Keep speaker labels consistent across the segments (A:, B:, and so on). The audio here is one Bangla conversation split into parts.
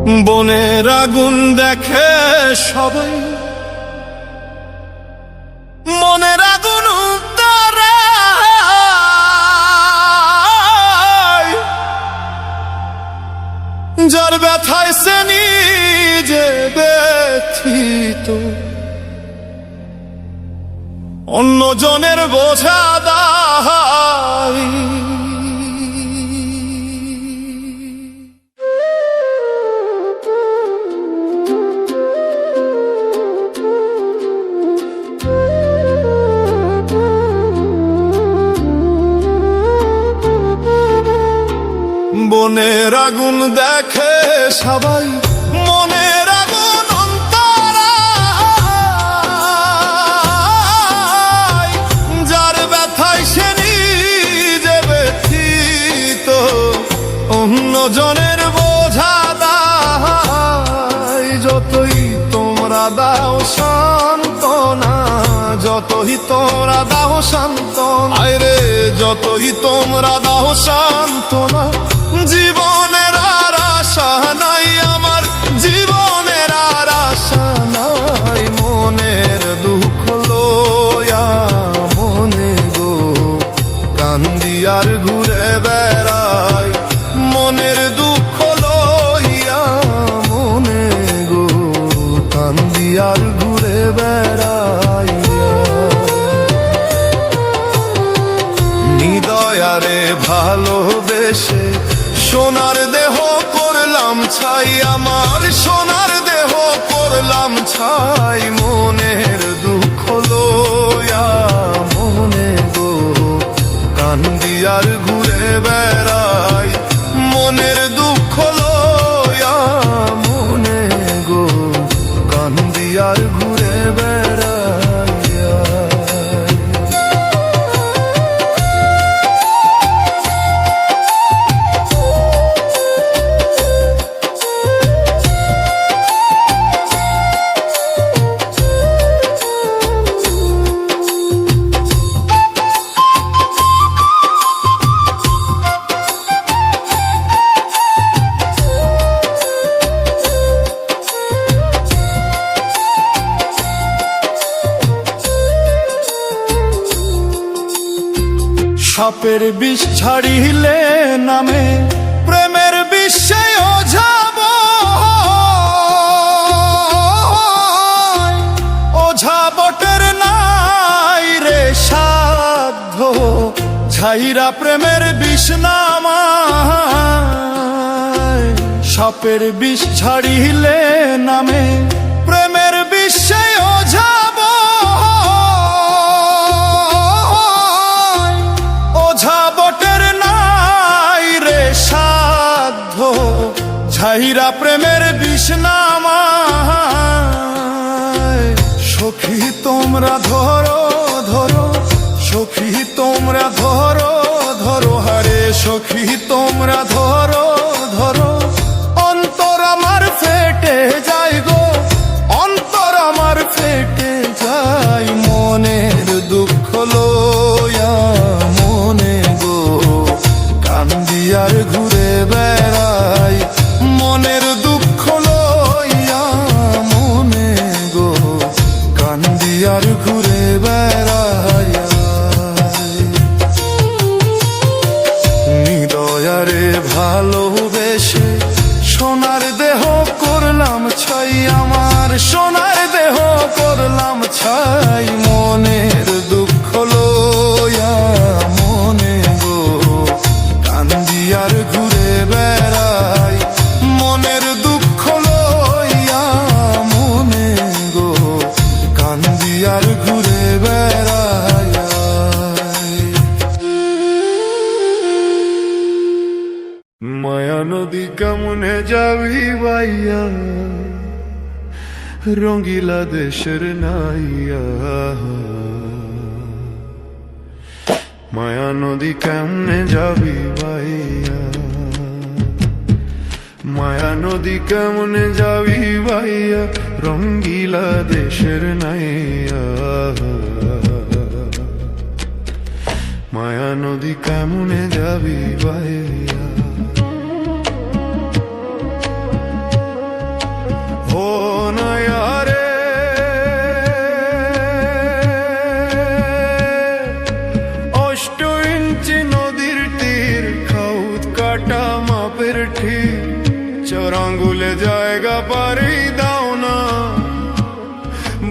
A: বনের আগুন দেখে সবাই, মনের আগুন উদ্ধারায়, যার ব্যথায় সে নিজে ব্যথিত, অন্যজনের বোঝা দায়। বনের আগুন দেখে সবাই, মনের আগুন অন্তরায়, যার ব্যথায় সে নিজে ব্যথিত, অন্যজনের বোঝা দায়। যতই তোমরা দাও সান্ত্বনা, যতই তোমরা দাও সান্ত্বনা, আরে যতই তোমরা দাও সান্ত্বনা, জীবনের আর আশা নাই আমার, জীবনের আর আশা নাই। মনের দুঃখ লইয়া মনে গো কান্দি আর ঘুরে বেড়াই, মনের দুঃখ লইয়া মনে গো কান্দি আর ঘুরে বেড়াই। নিদয়ারে ভালোবেসে সোনার দেহ করলাম ছাই, আমার সোনার দেহ করলাম ছাই। মনের দুঃখ লইয়া মনে গো কান্দি আর ঘুরে বেড়াই, মনের দুঃখ লইয়া মনে গো কান্দি আর ঘুরে বেড়াই। সাপের বিষ ছাড়িলে নামে প্রেমের বিষে ওঝাব, ওঝা বটের নাই রে সাধ্য, ঝাইরা প্রেমের বিষ নামায়। সাপের বিষ ছাড়িলে নামে প্রেমের বিষে ওঝাব, ঝাইরা প্রেমের বিষ নামায়। সখী তোমরা ধরো ধরো, সখী তোমরা ধরো ধরো, হারে সখী তোমরা ধরো ধরো, অন্তর আমার ফেটে যায় গো, অন্তর আমার ফেটে যায়। মনের দুঃখ লইয়া মনে গো কান্দি আর ঘুরে বেড়াই, মনের দুঃখ লইয়া মনে গো কান্দি আর ঘুরে বেড়াই। নিদয়ারে ভালোবেসে সোনার দেহ করলাম ছাই, আমার সোনার দেহ করলাম ছাই। মনের দুঃখ লইয়া মনে গো কান্দি আর ঘুরে বেড়াই, মনের দুঃখ লইয়া মনে গো কান্দি আর ঘুরে বেড়াই। মায়া নদী কেমনে যাবি বাইয়া, রঙ্গিলা দেশের নাইয়া। মায়া নদী কেমনে যাবি বাইয়া, মায়া নদী কেমনে যাবি বাইয়া, রঙ্গিলা দেশের নাইয়া। মায়া নদী কেমনে যাবি বাইয়া। তোর আঙ্গুলে জায়গা পারি দাও না,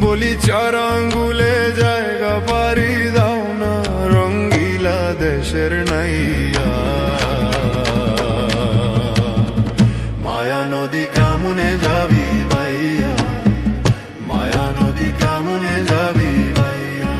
A: বলি 4 আঙ্গুলে জায়গা পারি দাও না, রঙ্গিলা দেশের নাইয়া। মায়া নদী কেমনে যাবি ভাইয়া, মায়া নদী কেমনে যাবি ভাইয়া।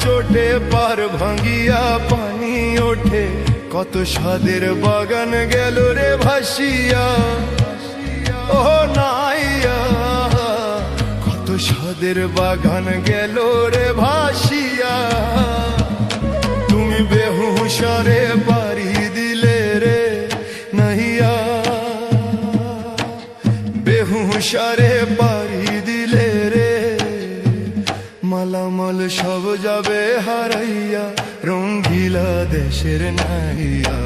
A: চোটে পার ভাঙ্গিয়া পানি ওঠে, কত স্বাদের বাগান গেল রে ভাসিয়া। ও নাইয়া, কত স্বাদের বাগান গেল রে ভাসিয়া। তুমি বেহুশারে পারি দিলে রে নাইয়া, বেহুশারে পারি দিলে রে। মালামাল সব যাবে হারাইয়া, রঙ্গিলা দেশের নাইয়া।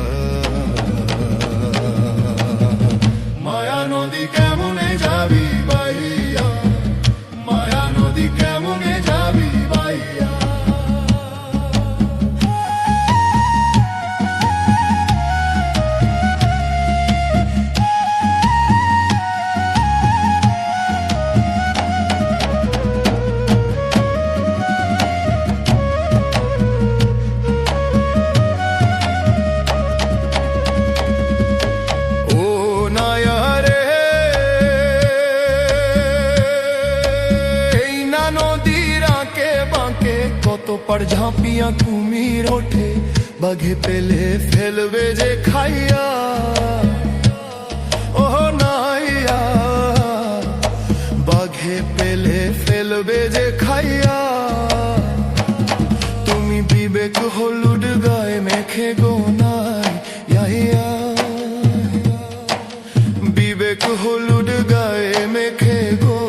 A: মায়া নদী কেমনে যাবি বাইয়া, মায়া নদী কেমনে যাবি বাইয়া। কত পার ঝাঁপিয়া কুমির ওঠে, বাঘে পেলে ফেলবে যে খাইয়া। ও নাইয়া, বাঘে পেলে ফেলবে যে খাইয়া। তুমি বিবেক হলুদ গায়ে মেখে গো নাইয়া, বিবেক হলুদ গায়ে মেখে গো।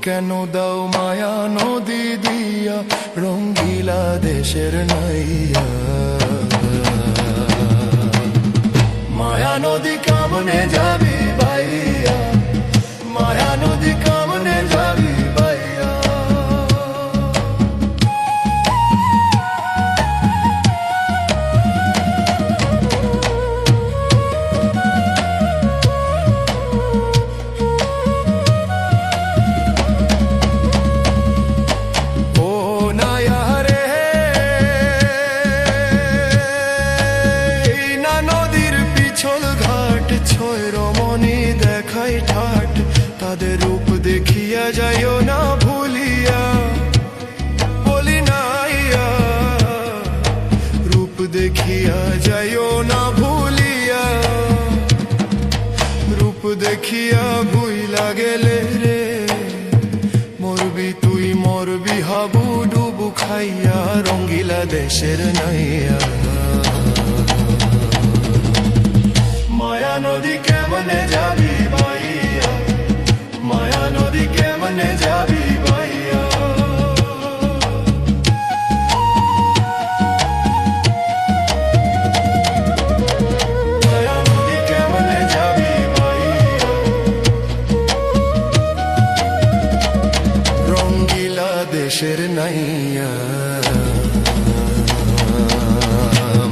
A: কেন দাও মায়া নদী দিয়া, রঙ্গিলা দেশের নাইয়া। মায়া নদী কেমনে যাবি ভাইয়া, মায়া নদী কেমনে যাবি ভাইয়া। রমণী দেখাই ঠাট, তাদের রূপ দেখিয়া যাইও না ভুলিয়া। বলি নাইয়া, রূপ দেখিয়া যাইও না ভুলিয়া। রূপ দেখিয়া ভুইলা গেলে রে, মরবি তুই মরবি হাবু ডুবু খাইয়া, রঙ্গিলা দেশের নাইয়া। মায়া নদী কেমনে যাবি ভাইয়া, মায়া নদী কেমনে যাবি ভাইয়া। মায়া নদী কেমনে যাবি ভাইয়া, রঙ্গিলা দেশের নাইয়া।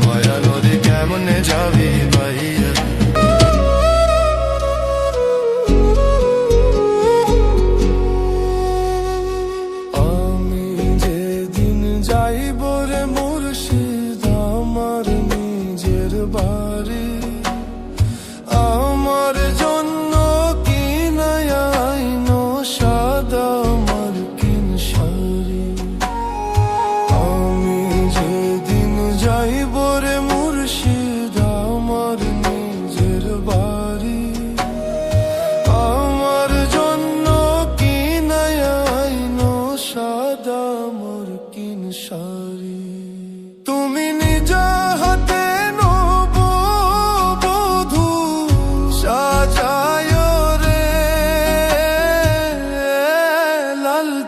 A: মায়া নদী কেমনে যাবি ভাইয়া।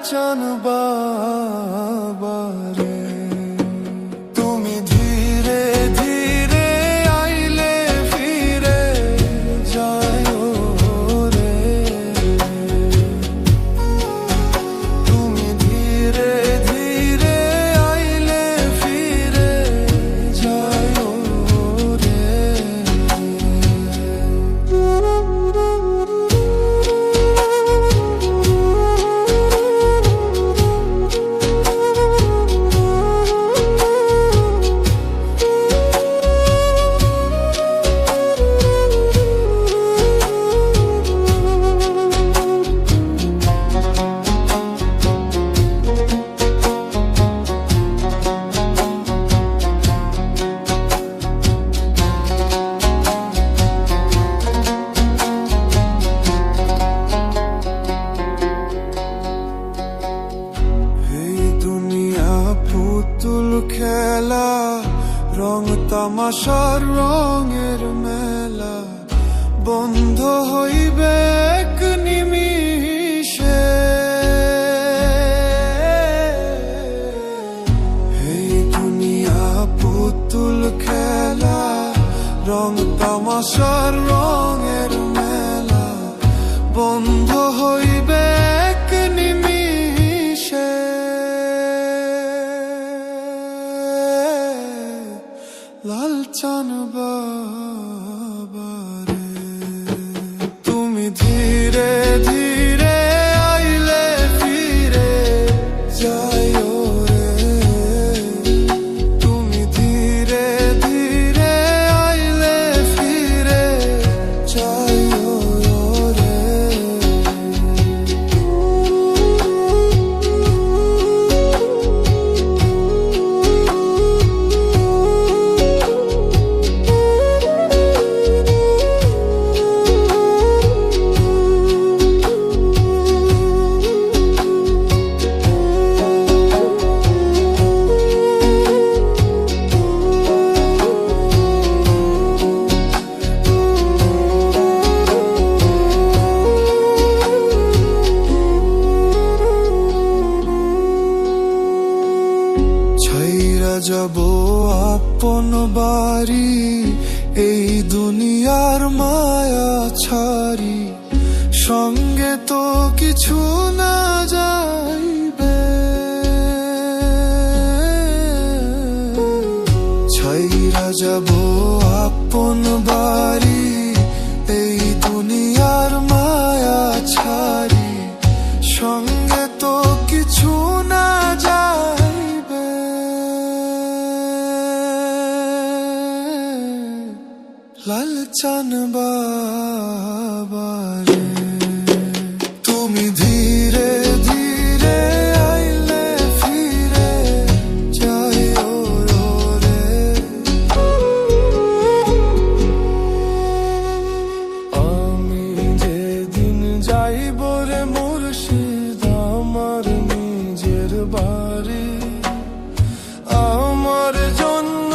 A: চান বাবা রে, তুমি ধীরে ধীরে আইলে ফিরে যায় রে, তুমি ধীরে ধীরে আইলে ফিরে যায় রে। পুতুল খেলা, রং তামাশার রঙের মেলা, বন্ধ হইবে এক নিমিষে। এই দুনিয়া পুতুল খেলা, রং তামাশার রঙের মেলা, বন্ধ হইবে এক নিমিষে। লাল চান বাবা রে, তুমি ধীরে ধীরে আইলে ফিরে যায় রে, তুমি ধীরে ধীরে আইলে ফিরে যায় রে। ছাইরা যাব আপন বাড়ি, এই দুনিয়ার মায়া ছাড়ি, সঙ্গে তো কিছু না যাইবে। ছাইরা যাব আপন বাড়ি, এই দুনিয়ার মায়া ছাড়ি, সঙ্গে তো কিছু না যাইবে। লাল চান বাবা রে, তুমি ধীরে ধীরে আইলে ফিরে যায় রে। আমি যেদিন যাইব রে মুর্শিদ আমার নিজের বাড়ি, আমার জন্য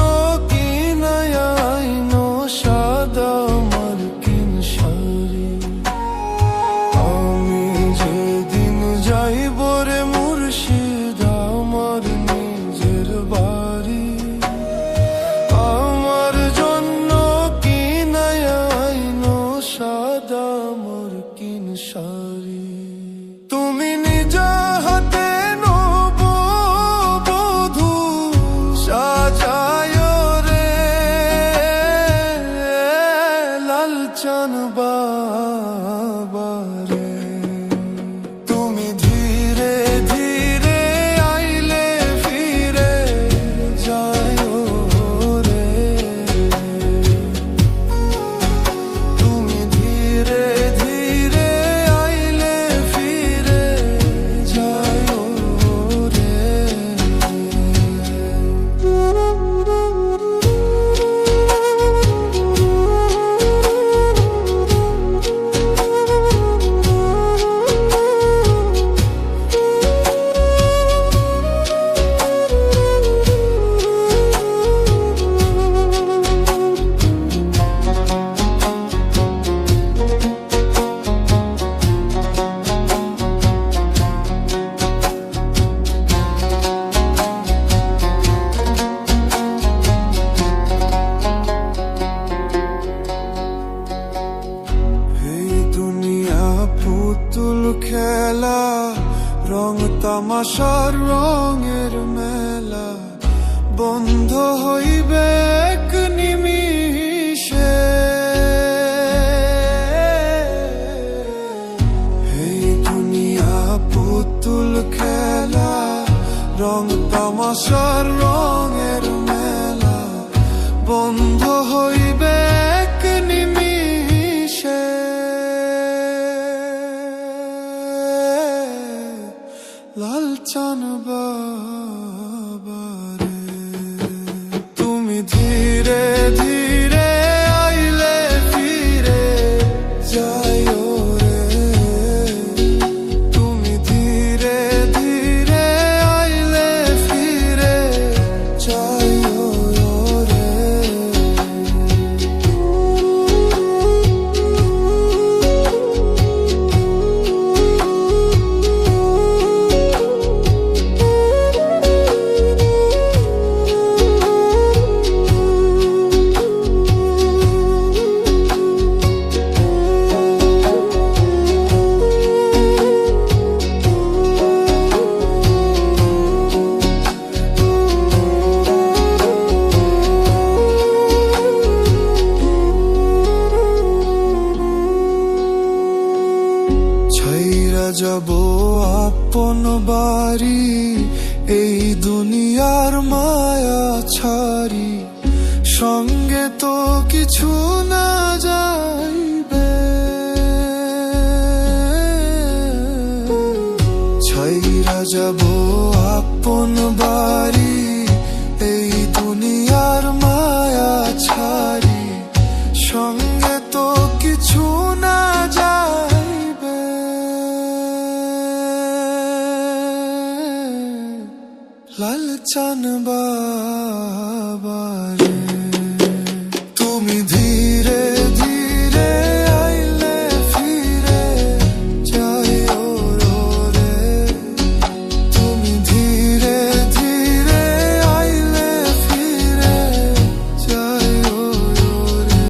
A: কিনায়াইনো সাদা মার্কিন শাড়ি। আমি যেদিন যাইব রে মুর্শিদ আমার নিজের বাড়ি, আমার জন্য কিনায়াইনো সাদা মার্কিন শাড়ি। তুমি নিজ হাতে নববধূ সাজায় রে, লাল চান বাবা রে, তুমি ধীরে ধীরে আইলে ফিরে যায় রে, তুমি ধীরে ধীরে পুতুল খেলা, রং তামাশার রঙের মেলা বন্ধ হইবে এক নিমিষে। এই দুনিয়া পুতুল খেলা, রং তামাশার রঙের মেলা বন্ধ হইবে এক নিমিষে। লাল চান বাবারে তুমি ধীরে ধীরে আইলে ফিরে যাইও রে, তুমি ধীরে ধীরে আইলে ফিরে যাইও রে। ছাইরা যাব আপন বাড়ি, এই দুনিয়ার মায়া ছাড়ি, সঙ্গে তো কিছু না যাইবে। ছাইরা যাব আপন বাড়ি, এই দুনিয়ার মায়া ছাড়ি, সঙ্গে তো কিছু না যাইবে। লাল চান